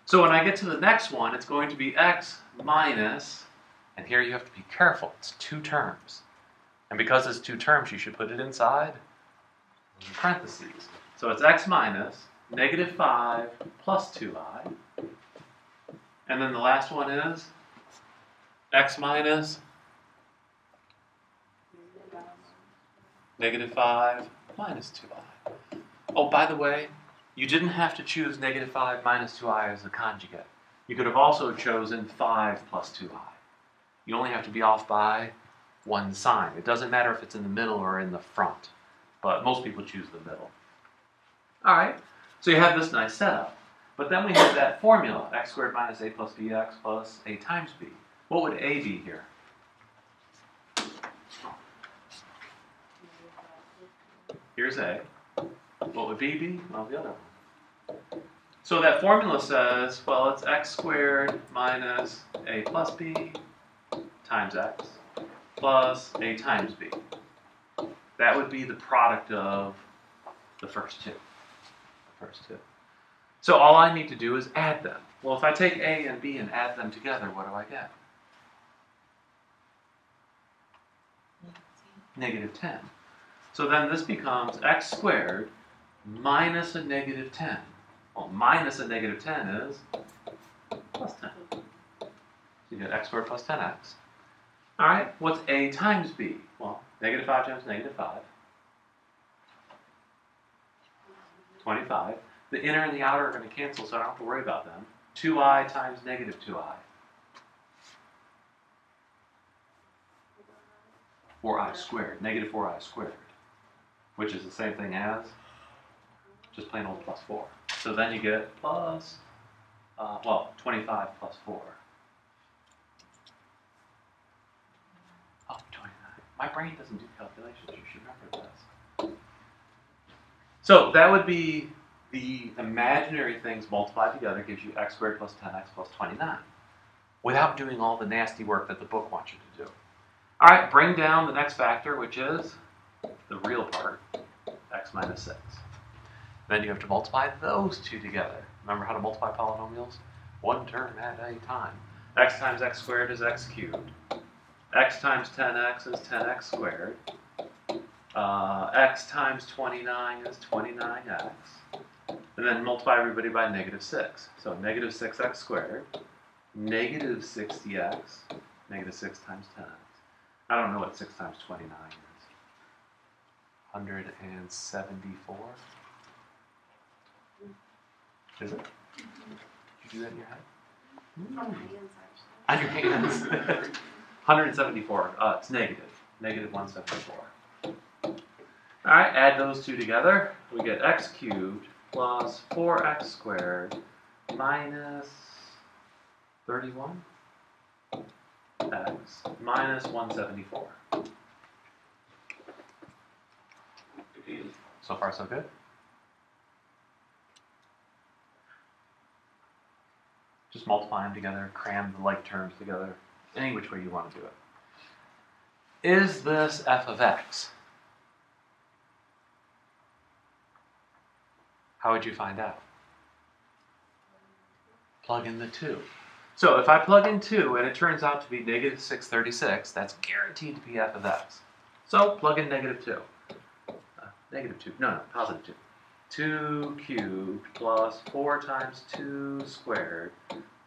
So when I get to the next one, it's going to be x minus, and here you have to be careful, it's 2 terms. And because it's 2 terms, you should put it inside parentheses. So it's x minus negative 5 plus 2i. And then the last one is x minus negative 5 minus 2i. Oh, by the way, you didn't have to choose negative 5 minus 2i as a conjugate. You could have also chosen 5 plus 2i. You only have to be off by 1 sign. It doesn't matter if it's in the middle or in the front, but most people choose the middle. All right, so you have this nice setup. But then we have that formula, x squared minus a plus bx plus a times b. What would a be here? Here's a. What would b be? Well, the other one. So that formula says, well, it's x squared minus a plus b times x plus a times b. That would be the product of the first 2. The first 2. So all I need to do is add them. Well, if I take a and b and add them together, what do I get? Negative 10. So then this becomes x squared minus a negative 10. Well, minus a negative 10 is plus 10. So you get x squared plus 10x. All right, what's a times b? Well, negative 5 times negative 5. 25. The inner and the outer are going to cancel, so I don't have to worry about them. 2i times negative 2i. 4i squared, negative 4i squared, which is the same thing as just plain old plus 4. So then you get plus, 25 plus 4. Oh, 29. My brain doesn't do calculations. You should remember this. So that would be the imaginary things multiplied together gives you x squared plus 10x plus 29 without doing all the nasty work that the book wants you to do. All right, bring down the next factor, which is the real part, x minus 6. Then you have to multiply those two together. Remember how to multiply polynomials? One term at a time. X times x squared is x cubed. X times 10x is 10x squared. X times 29 is 29x. And then multiply everybody by negative 6. So negative 6x squared, negative 60x, negative 6 times 10x. I don't know what 6 times 29 is. 174? Is it? Did you do that in your head? On your hands. 174. It's negative. Negative 174. All right, add those two together. We get x cubed plus 4x squared minus 31 x minus 174. So far, so good? Just multiply them together, cram the like terms together, any which way you want to do it. Is this f of x? How would you find out? Plug in the 2. So if I plug in 2 and it turns out to be negative 636, that's guaranteed to be f of x. So plug in negative 2. Negative 2, no, positive 2. 2 cubed plus 4 times 2 squared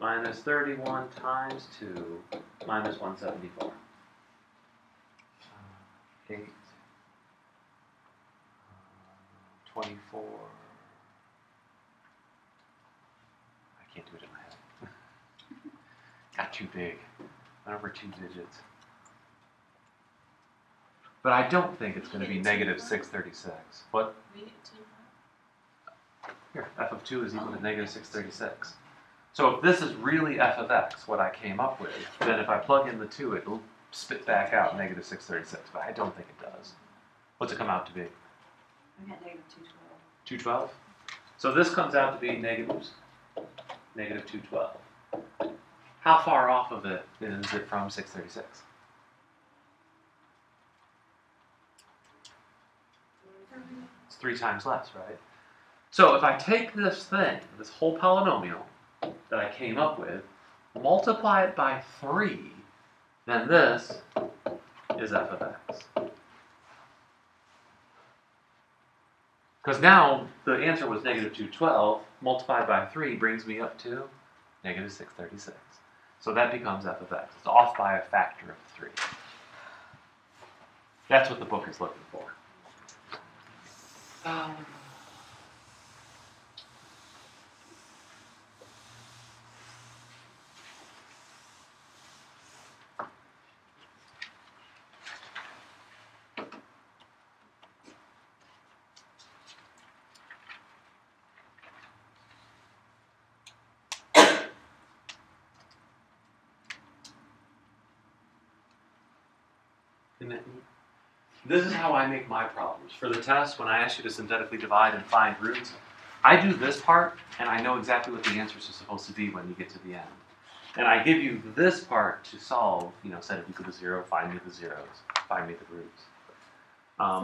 minus 31 times 2 minus 174. 8, 24. I can't do it in my head. Got too big. Went over 2 digits. But I don't think it's going to be negative 636. What? Here, f of 2 is equal to negative 636. So if this is really f of x, what I came up with, then if I plug in the 2, it'll spit back out negative 636. But I don't think it does. What's it come out to be? I got negative 212. 212? So this comes out to be negative 212. How far off of it is it from 636? It's 3 times less, right? So if I take this thing, this whole polynomial that I came up with, multiply it by 3, then this is f of x. Because now the answer was negative 212, multiplied by 3 brings me up to negative 636. So that becomes f of x. It's off by a factor of 3. That's what the book is looking for. This is how I make my problems. For the test, when I ask you to synthetically divide and find roots, I do this part, and I know exactly what the answers are supposed to be when you get to the end. And I give you this part to solve, set it equal to 0, find me the zeros, find me the roots.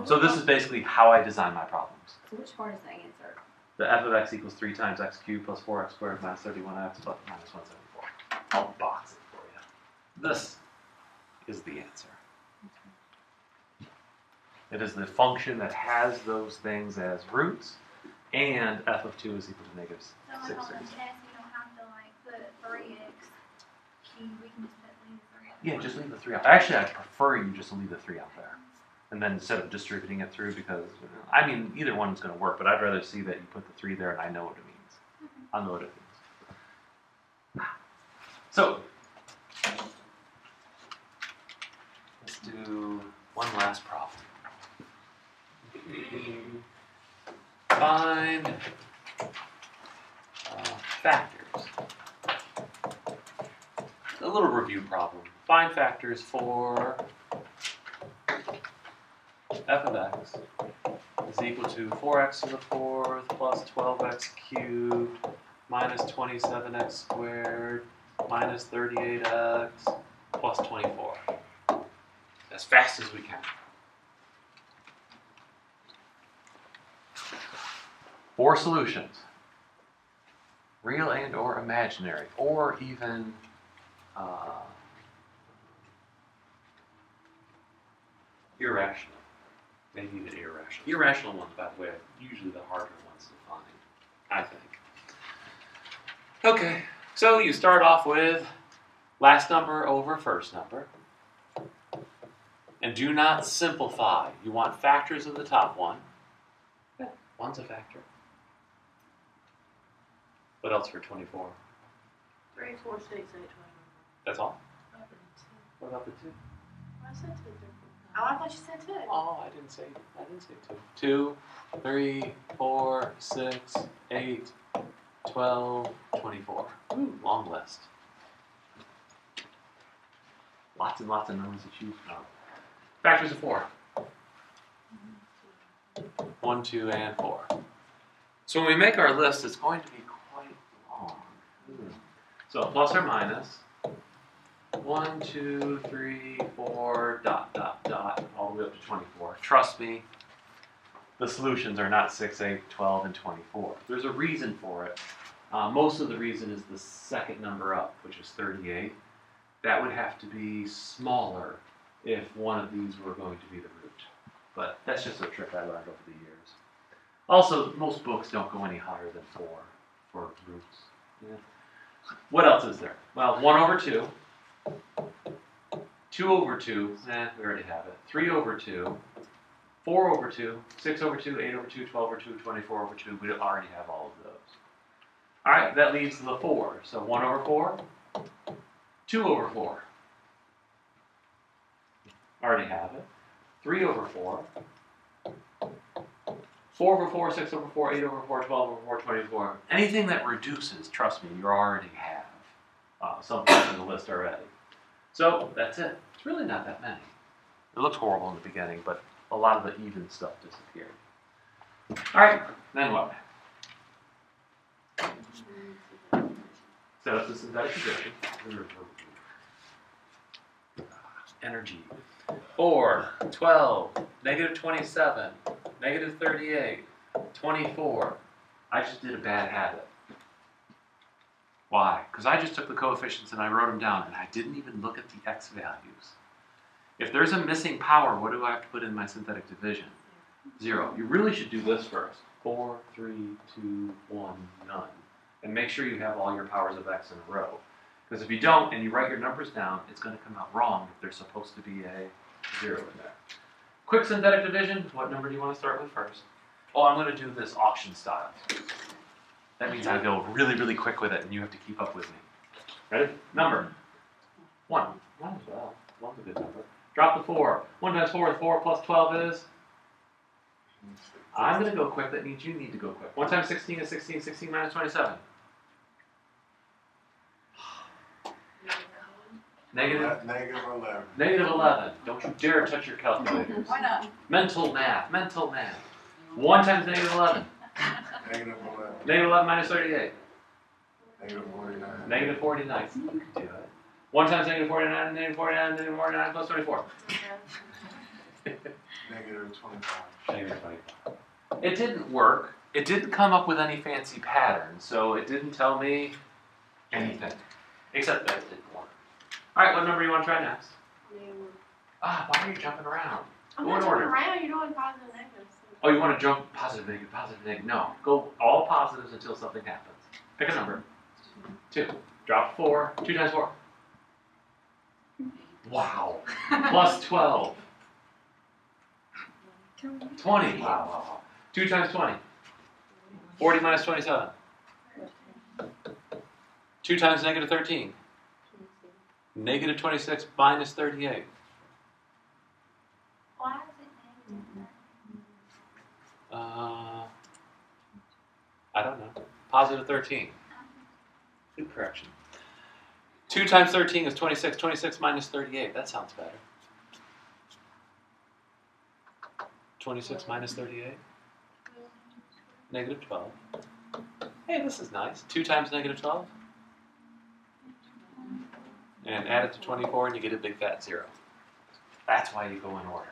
So this is basically how I design my problems. So which part is the answer? The f of x equals 3 times x cubed plus 4x squared minus 31x plus minus 174. I'll box it for you. This is the answer. It is the function that has those things as roots, and f of 2 is equal to negative So like on the 636. test, you don't have to put 3x cubed. We can just leave the 3 out. Yeah, just leave the 3 out. Actually, I prefer you just leave the 3 out there. And then instead of distributing it through, because, I mean, either one's going to work, but I'd rather see that you put the 3 there and I know what it means. I know what it means. So, let's do one last problem. Find factors. A little review problem. Find factors for f of x is equal to 4x to the 4th plus 12x cubed minus 27x squared minus 38x plus 24. As fast as we can. 4 solutions. Real and or imaginary, or even irrational. Maybe even irrational. Irrational ones, by the way, are usually the harder ones to find, I think. Okay, so you start off with last number over first number. And do not simplify. You want factors of the top one. Yeah, 1's a factor. What else for 24? 3, 4, 6, 8, 21. That's all? I said What about the 2? 2, 3, 4. Oh, I thought you said 2. Oh, I didn't say 2. 2, 3, 4, 6, 8, 12, 24. Ooh, long list. Lots and lots of numbers to choose from. Factors of 4. 1, 2, and 4. So when we make our list, it's going to be quite long. So plus or minus 1, 2, 3, 4, dot, dot, dot, all the way up to 24. Trust me, the solutions are not 6, 8, 12, and 24. There's a reason for it. Most of the reason is the second number up, which is 38. That would have to be smaller if one of these were going to be the root. But that's just a trick I learned over the years. Also, most books don't go any higher than 4 for roots. Yeah. What else is there? Well, 1 over 2. 2 over 2, we already have it. 3 over 2. 4 over 2. 6 over 2. 8 over 2. 12 over 2. 24 over 2. We already have all of those. All right, that leaves the 4. So 1 over 4. 2 over 4. Already have it. 3 over 4. 4 over 4, 6 over 4, 8 over 4, 12 over 4, 24. Anything that reduces, trust me, you already have something in the list already. So that's it. It's really not that many. It looks horrible in the beginning, but a lot of the even stuff disappeared. All right, then what? Set up the synthetic division. Energy. 4, 12, negative 27, negative 38, 24. I just did a bad habit. Why? Because I just took the coefficients and I wrote them down and I didn't even look at the x values. If there's a missing power, what do I have to put in my synthetic division? 0. You really should do this first. 4, 3, 2, 1, none. And make sure you have all your powers of x in a row. Because if you don't and you write your numbers down, it's going to come out wrong if there's supposed to be a 0 in there. Quick synthetic division. What number do you want to start with first? Oh, I'm going to do this auction style. That means I go really, really quick with it and you have to keep up with me. Ready? Number. 1. 1 as well. 1's a good number. Drop the 4. 1 times 4 is 4 plus 12 is? I'm going to go quick. That means you need to go quick. 1 times 16 is 16. 16 minus 27. Negative 11. Negative 11. Don't you dare touch your calculators. Why not? Mental math. Mental math. 1 times negative 11. Negative 11. Negative 11 minus 38. Negative 49. Negative 49. You can do it. 1 times negative 49. Negative 49. Negative 49 plus 24. Negative 25. Negative 25. It didn't work. It didn't come up with any fancy pattern, so it didn't tell me anything. Except that it didn't work. All right, what number do you want to try next? Why are you jumping around? I'm Go in not order. jumping around. You're doing positive and negative. Oh, you want to jump positive, negative, positive, negative. No, go all positives until something happens. Pick a number. 2. Drop 4. 2 times 4. Wow. Plus 12. 20. Wow. 2 times 20. 40 minus 27. 2 times negative 13. Negative 26 minus 38. Why is it negative? I don't know. Positive 13. Good correction. 2 times 13 is 26. 26 minus 38. That sounds better. 26 minus 38. Negative 12. Hey, this is nice. 2 times negative 12. And add it to 24 and you get a big fat 0. That's why you go in order.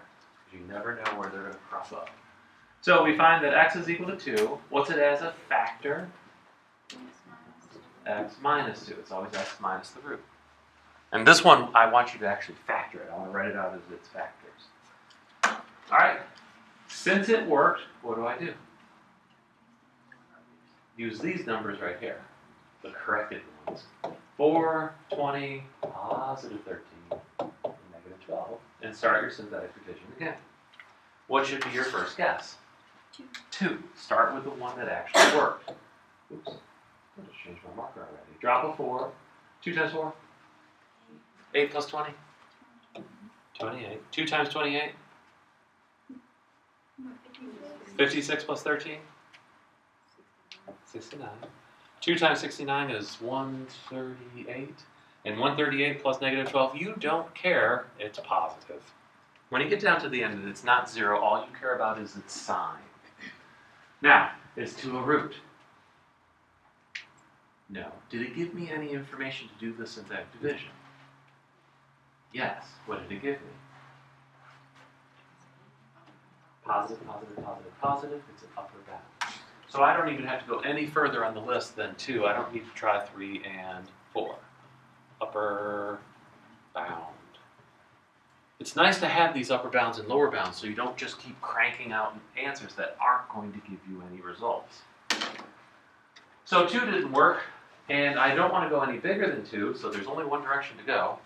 You never know where they're going to crop up. So we find that x is equal to 2. What's it as a factor? X minus 2. It's always x minus the root. And this one, I want you to actually factor it. I want to write it out as its factors. All right. Since it worked, what do? Use these numbers right here, the corrected ones. 4, 20, positive 13, negative 12. And start your synthetic division again. What should be your first guess? 2. Start with the one that actually worked. Oops. I just changed my marker already. Drop a 4. 2 times 4? 8 plus 20? 28. 2 times 28? 56 plus 13? 69. 2 times 69 is 138. And 138 plus negative 12, you don't care. It's positive. When you get down to the end, it's not 0. All you care about is its sign. Now, is 2 a root? No. Did it give me any information to do this synthetic division? Yes. What did it give me? Positive, positive, positive, positive. It's an upper bound. So I don't even have to go any further on the list than 2. I don't need to try 3 and 4. Upper bound. It's nice to have these upper bounds and lower bounds so you don't just keep cranking out answers that aren't going to give you any results. So 2 didn't work, and I don't want to go any bigger than 2, so there's only one direction to go.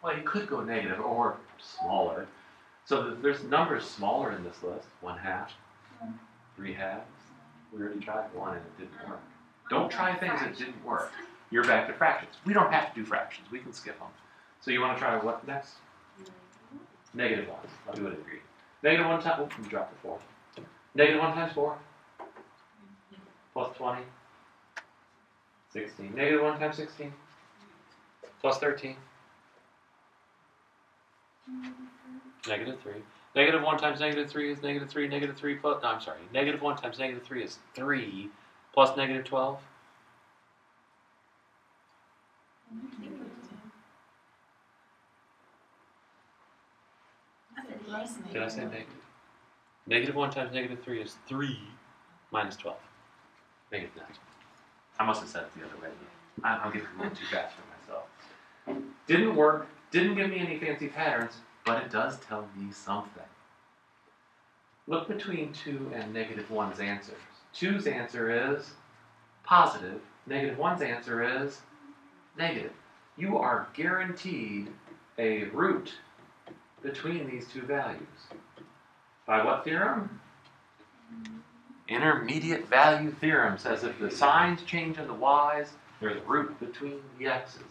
Well, you could go negative or smaller. So there's numbers smaller in this list. 1/2, 3/2. We already tried 1 and it didn't work. Don't try things that didn't work. You're back to fractions. We don't have to do fractions. We can skip them. So you want to try what next? Negative 1. I'll do it in green. Negative 1 times, you dropped the 4. Negative 1 times 4. Plus 20. 16. Negative 1 times 16. Plus 13. Negative 3. Negative 1 times negative 3 is negative 3. Negative 3 plus, no, I'm sorry. Negative 1 times negative 3 is 3 plus negative 12. Did I say negative? Negative 1 times negative 3 is 3 minus 12. Negative 9. I must have said it the other way. I'm getting a little too fast for myself. Didn't work. Didn't give me any fancy patterns, but it does tell me something. Look between 2 and negative 1's answers. 2's answer is positive. Negative 1's answer is negative. You are guaranteed a root between these two values. By what theorem? Intermediate value theorem says if the signs change in the y's, there's a root between the x's.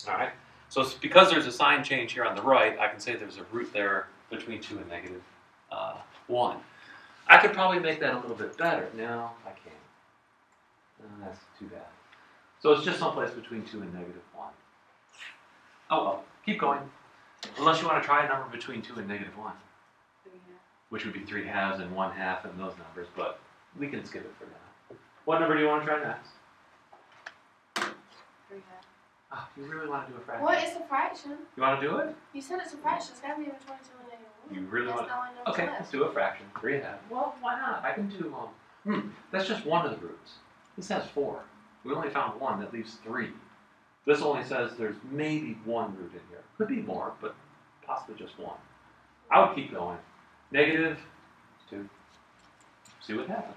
All right? So because there's a sign change here on the right, I can say there's a root there between 2 and negative 1. I could probably make that a little bit better. No, I can't. That's too bad. So it's just someplace between 2 and negative 1. Oh, well, keep going. Unless you want to try a number between 2 and negative 1. Which would be 3/2 and 1/2 and those numbers, but we can skip it for now. What number do you want to try next? 3/2. Oh, you really want to do a fraction? What is a fraction? You want to do it? You said it's a fraction. It's got to be between 2 and negative 1. You really want to? Okay, Left. let's do a fraction. 3/2. Well, why not? I can do, that's just one of the roots. This has 4. We only found 1. That leaves 3. This only says there's maybe 1 root in here. Could be more, but possibly just 1. I would keep going. Negative 2. See what happens.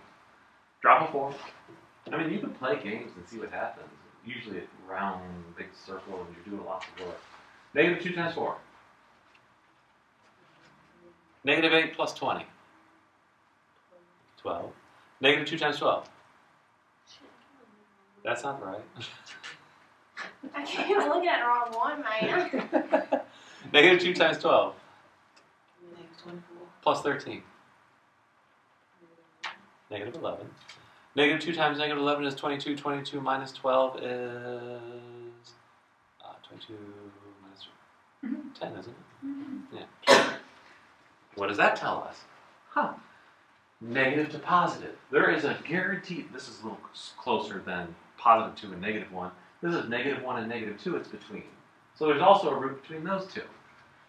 Drop a 4. I mean, you can play games and see what happens. Usually it's round, big circle, and you're doing lots of work. Negative 2 times 4. Negative 8 plus 20. 12. Negative 2 times 12. That's not right. I can't look at the wrong one, man. Negative 2 times 12. Negative 24. Plus 13. Negative 11. Negative 2 times negative 11 is 22. 22 minus 12 is 22 minus 10, isn't it? Yeah. What does that tell us? Huh. Negative to positive. There is a guaranteed, this is a little closer than positive 2 and negative 1. This is negative 1 and negative 2 it's between. So there's also a root between those two.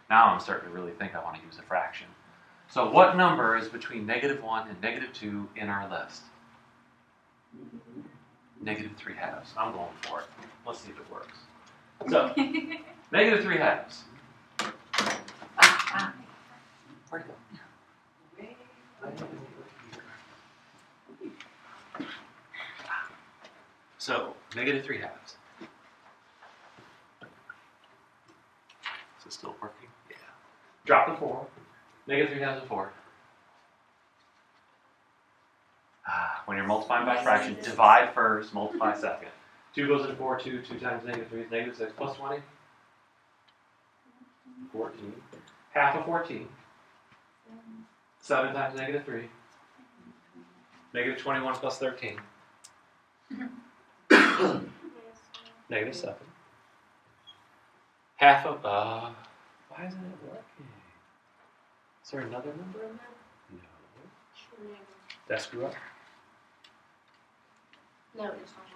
Now I'm starting to really think I want to use a fraction. So what number is between negative 1 and negative 2 in our list? Negative 3 halves. I'm going for it. Let's see if it works. So, negative 3 halves. Where'd it go? So, negative 3 halves. Is it still working? Yeah. Drop the 4. Negative 3 halves of 4. When you're multiplying by fractions, divide first, multiply second. 2 goes into 4, 2 times negative 3 is negative 6 plus 20. 14. Half of 14. 7 times negative 3. Negative 21 plus 13. Negative 7. Half of, why isn't it working? Is there another number in there? No. Did I screw up? No, it's not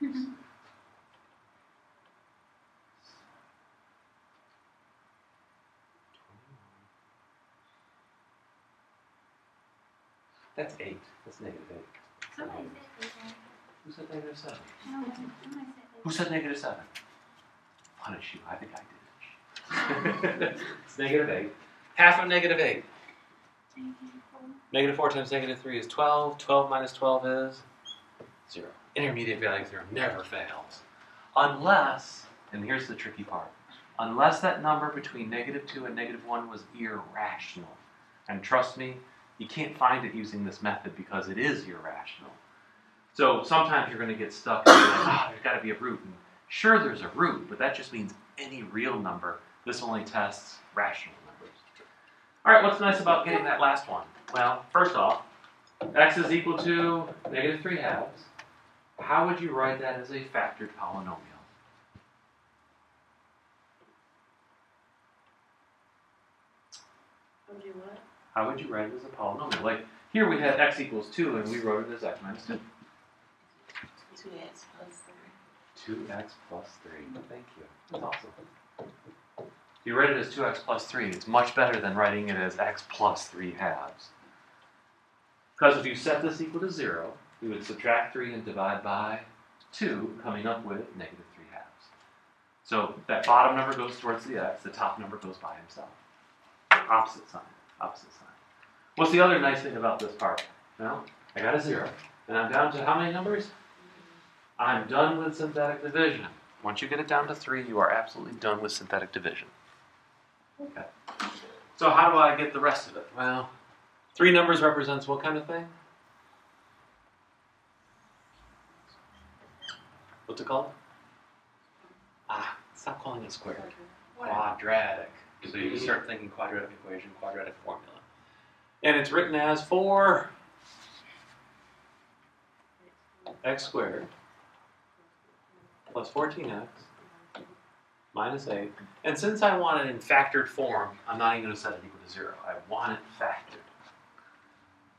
working. That's 8. That's negative 8. Somebody said that. Who said negative 7? No, somebody said that. Who said negative 7? Punish you. I think I did. It's negative 8. Half of negative 8. Negative 4 times negative 3 is 12. 12 minus 12 is 0. Intermediate value theorem never fails. Unless, and here's the tricky part, unless that number between negative 2 and negative 1 was irrational. And trust me, you can't find it using this method because it is irrational. So sometimes you're going to get stuck and you're like, there's got to be a root. And sure, there's a root, but that just means any real number. This only tests rational numbers. All right, what's nice about getting that last one? Well, first off, x is equal to negative 3 halves. How would you write that as a factored polynomial? How would you write it as a polynomial? Like, here we had x equals 2, and we wrote it as x minus 2. 2x plus 3. 2x plus 3. Thank you. That's awesome. If you write it as 2x plus 3, it's much better than writing it as x plus 3 halves. Because if you set this equal to 0, we would subtract 3 and divide by 2, coming up with negative 3 halves. So that bottom number goes towards the x, the top number goes by himself. Opposite sign, opposite sign. What's the other nice thing about this part? Well, I got a 0, and I'm down to how many numbers? I'm done with synthetic division. Once you get it down to 3, you are absolutely done with synthetic division. Okay. So how do I get the rest of it? Well, 3 numbers represents what kind of thing? What's it called? Stop calling it squared. Quadratic. So you can start thinking quadratic equation, quadratic formula. And it's written as 4x squared plus 14x minus 8. And since I want it in factored form, I'm not even going to set it equal to 0. I want it factored.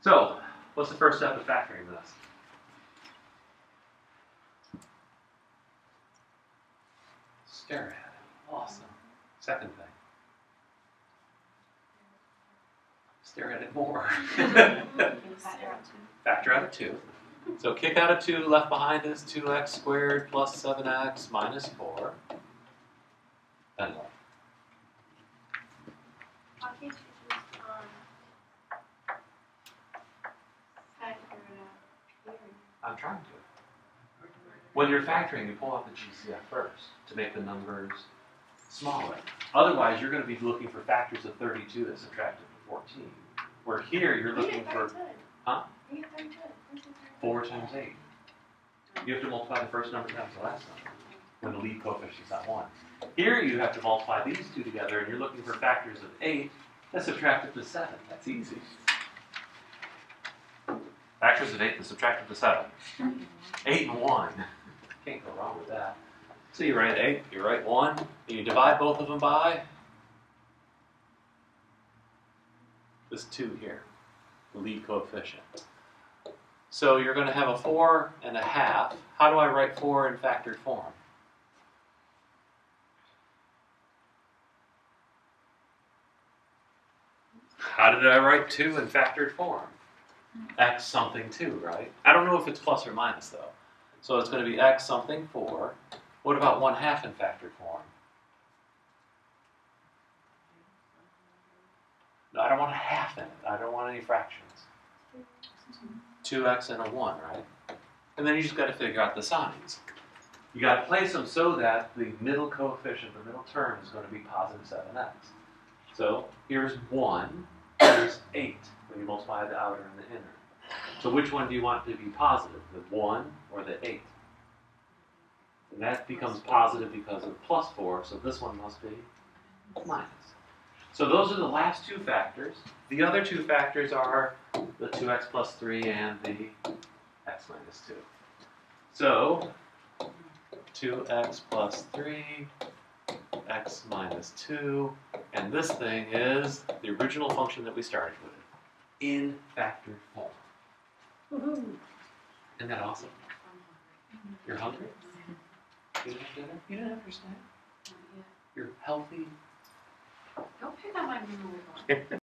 So, what's the first step of factoring this? Stare at it. Awesome. Second thing. Stare at it more. Factor out of 2. So kick out of 2, left behind is 2x squared plus 7x minus 4. And what? Why can't you just factor it out here? I'm trying to. When you're factoring, you pull out the GCF first to make the numbers smaller. Otherwise, you're going to be looking for factors of 32 that subtracted before. 14. Where here you're looking for, huh? You get 32. 4 times 8. You have to multiply the first number times the last number when the lead coefficient is at 1. Here you have to multiply these two together, and you're looking for factors of 8 that subtracted to 7. That's easy. Factors of 8 that subtracted to 7. 8 and 1. Can't go wrong with that. So you write 8, you write 1, and you divide both of them by this 2 here, the lead coefficient. So you're going to have a 4 and a half. How do I write 4 in factored form? How did I write 2 in factored form? X something 2, right? I don't know if it's plus or minus though. So it's going to be X something 4. What about 1/2 in factored form? No, I don't want a half in it. I don't want any fractions. 2x and a 1, right? And then you just got to figure out the signs. You got to place them so that the middle coefficient, the middle term, is going to be positive 7x. So here's 1, here's 8, when you multiply the outer and the inner. So which one do you want to be positive, the 1 or the 8? And that becomes positive because of plus 4, so this one must be minus. So those are the last two factors. The other two factors are the 2x plus 3 and the x minus 2. So 2x plus 3, x minus 2, and this thing is the original function that we started with in factored form. Woohoo! Isn't that awesome? You're hungry? You didn't have dinner? You didn't have your snack? You're healthy? Don't pick on my memory.